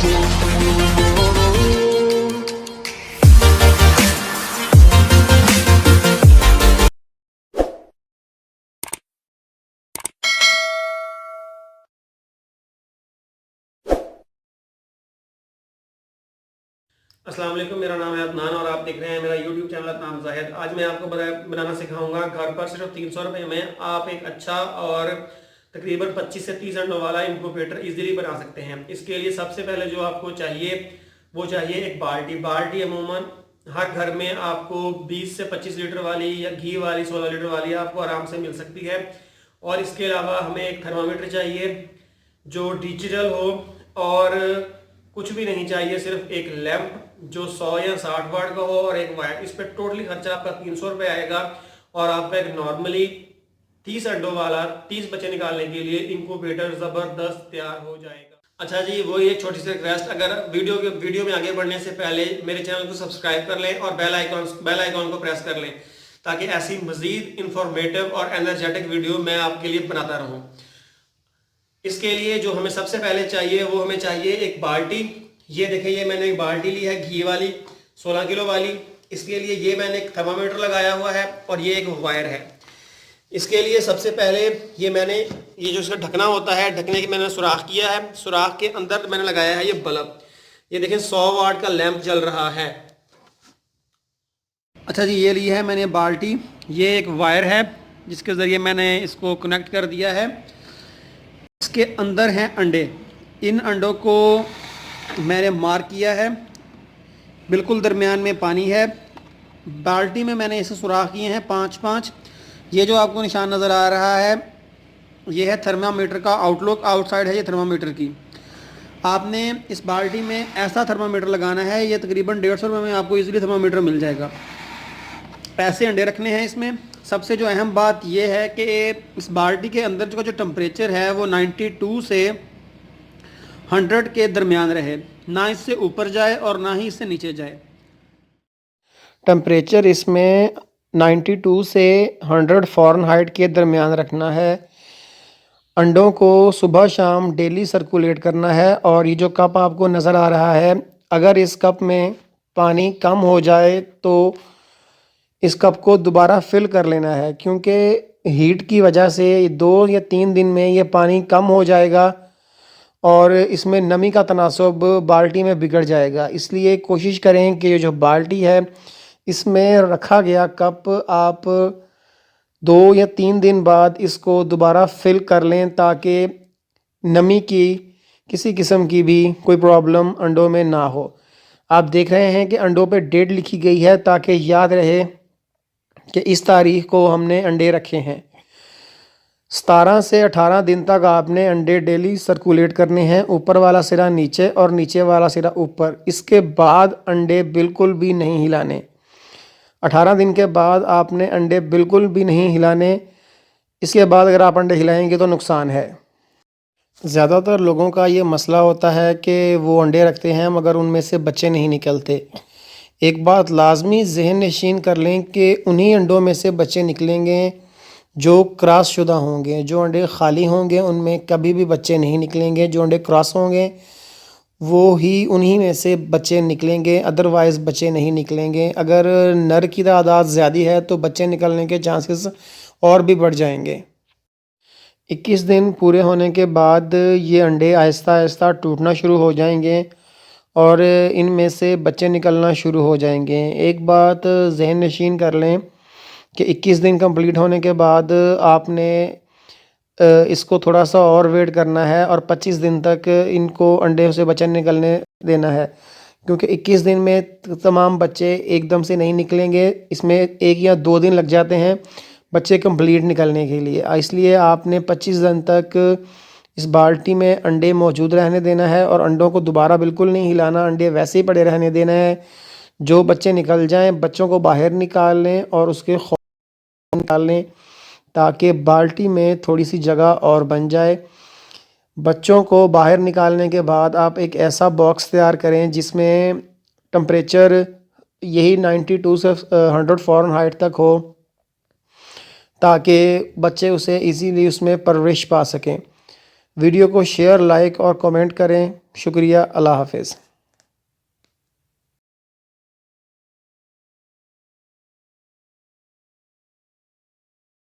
अस्सलाम वालेकुम, मेरा नाम है अदनान और आप देख रहे हैं मेरा यूट्यूब चैनल अदनान जाहिद। आज मैं आपको बनाना सिखाऊंगा घर पर सिर्फ 300 रुपये में आप एक अच्छा और तकरीबन 25 से 30 अंडों वाला इनक्यूबेटर इजीली बना सकते हैं। इसके लिए सबसे पहले जो आपको चाहिए वो चाहिए एक बाल्टी। बाल्टी अमूमन हर घर में आपको 20 से 25 लीटर वाली या घी वाली 16 लीटर वाली आपको आराम से मिल सकती है। और इसके अलावा हमें एक थर्मामीटर चाहिए जो डिजिटल हो, और कुछ भी नहीं चाहिए, सिर्फ एक लैंप जो 100 या 60 वाट का हो और एक वायर। इस पर टोटली खर्चा आपका 300 रुपये आएगा और आपका एक नॉर्मली 30 अंडों वाला 30 बच्चे निकालने के लिए इनक्यूबेटर ज़बरदस्त तैयार हो जाएगा। अच्छा जी, वही एक छोटी सी रिक्वेस्ट, अगर वीडियो में आगे बढ़ने से पहले मेरे चैनल को सब्सक्राइब कर लें और बेल आइकॉन को प्रेस कर लें ताकि ऐसी मजीद इंफॉर्मेटिव और एनर्जेटिक वीडियो मैं आपके लिए बनाता रहूँ। इसके लिए जो हमें सबसे पहले चाहिए वो हमें चाहिए एक बाल्टी। ये देखिए, ये मैंने एक बाल्टी ली है घी वाली 16 किलो वाली। इसके लिए ये मैंने एक थर्मामीटर लगाया हुआ है और ये एक वायर है। इसके लिए सबसे पहले ये जो इसका ढकना होता है, ढकने की मैंने सुराख किया है। सुराख के अंदर मैंने लगाया है ये बल्ब। ये देखें 100 वाट का लैंप जल रहा है। अच्छा जी, ये ली है मैंने बाल्टी। ये एक वायर है जिसके ज़रिए मैंने इसको कनेक्ट कर दिया है। इसके अंदर हैं अंडे। इन अंडों को मैंने मार्क किया है, बिल्कुल दरमियान में पानी है। बाल्टी में मैंने इसे सुराख किए हैं 5-5। ये जो आपको निशान नज़र आ रहा है ये है थर्मामीटर का आउटसाइड है ये थर्मामीटर की। आपने इस बाल्टी में ऐसा थर्मामीटर लगाना है, ये तकरीबन 150 रुपये में आपको इजीली थर्मामीटर मिल जाएगा। ऐसे अंडे रखने हैं इसमें। सबसे जो अहम बात यह है कि इस बाल्टी के अंदर जो टेम्परेचर है वो 92 से 100 के दरमियान रहे, ना इससे ऊपर जाए और ना ही इससे नीचे जाए। टेम्परेचर इसमें 92 से 100 फ़ारेनहाइट के दरमियान रखना है। अंडों को सुबह शाम डेली सर्कुलेट करना है। और ये जो कप आपको नज़र आ रहा है, अगर इस कप में पानी कम हो जाए तो इस कप को दोबारा फिल कर लेना है, क्योंकि हीट की वजह से 2 या 3 दिन में ये पानी कम हो जाएगा और इसमें नमी का तनासब बाल्टी में बिगड़ जाएगा। इसलिए कोशिश करें कि ये जो बाल्टी है इसमें रखा गया कप आप 2 या 3 दिन बाद इसको दोबारा फिल कर लें ताकि नमी की किसी किस्म की भी कोई प्रॉब्लम अंडों में ना हो। आप देख रहे हैं कि अंडों पे डेट लिखी गई है ताकि याद रहे कि इस तारीख को हमने अंडे रखे हैं। 17 से 18 दिन तक आपने अंडे डेली सर्कुलेट करने हैं, ऊपर वाला सिरा नीचे और नीचे वाला सिरा ऊपर। इसके बाद अंडे बिल्कुल भी नहीं हिलाने। 18 दिन के बाद आपने अंडे बिल्कुल भी नहीं हिलाने। इसके बाद अगर आप अंडे हिलाएंगे तो नुकसान है। ज़्यादातर लोगों का ये मसला होता है कि वो अंडे रखते हैं मगर उनमें से बच्चे नहीं निकलते। एक बात लाजमी जहन नशीन कर लें कि उन्हीं अंडों में से बच्चे निकलेंगे जो क्रॉस शुदा होंगे। जो अंडे खाली होंगे उनमें कभी भी बच्चे नहीं निकलेंगे। जो अंडे क्रॉस होंगे वो ही उन्हीं में से बच्चे निकलेंगे, अदरवाइज़ बच्चे नहीं निकलेंगे। अगर नर की तादाद ज़्यादा है तो बच्चे निकलने के चांसेस और भी बढ़ जाएंगे। 21 दिन पूरे होने के बाद ये अंडे आहिस्ता आहिस्ता टूटना शुरू हो जाएंगे और इनमें से बच्चे निकलना शुरू हो जाएंगे। एक बात जहन नशीन कर लें कि 21 दिन कंप्लीट होने के बाद आपने इसको थोड़ा सा और वेट करना है और 25 दिन तक इनको अंडे से बच्चे निकलने देना है, क्योंकि 21 दिन में तमाम बच्चे एकदम से नहीं निकलेंगे। इसमें 1 या 2 दिन लग जाते हैं बच्चे कंप्लीट निकलने के लिए। इसलिए आपने 25 दिन तक इस बाल्टी में अंडे मौजूद रहने देना है और अंडों को दोबारा बिल्कुल नहीं हिलाना, अंडे वैसे ही पड़े रहने देना है। जो बच्चे निकल जाएं बच्चों को बाहर निकाल लें और उसके खोल निकाल लें ताकि बाल्टी में थोड़ी सी जगह और बन जाए। बच्चों को बाहर निकालने के बाद आप एक ऐसा बॉक्स तैयार करें जिसमें टेम्परेचर यही 92 से 100 फ़ारेनहाइट तक हो ताकि बच्चे उसे इजीली उसमें परवरिश पा सकें। वीडियो को शेयर, लाइक और कमेंट करें। शुक्रिया। अल्लाह हाफ़िज़।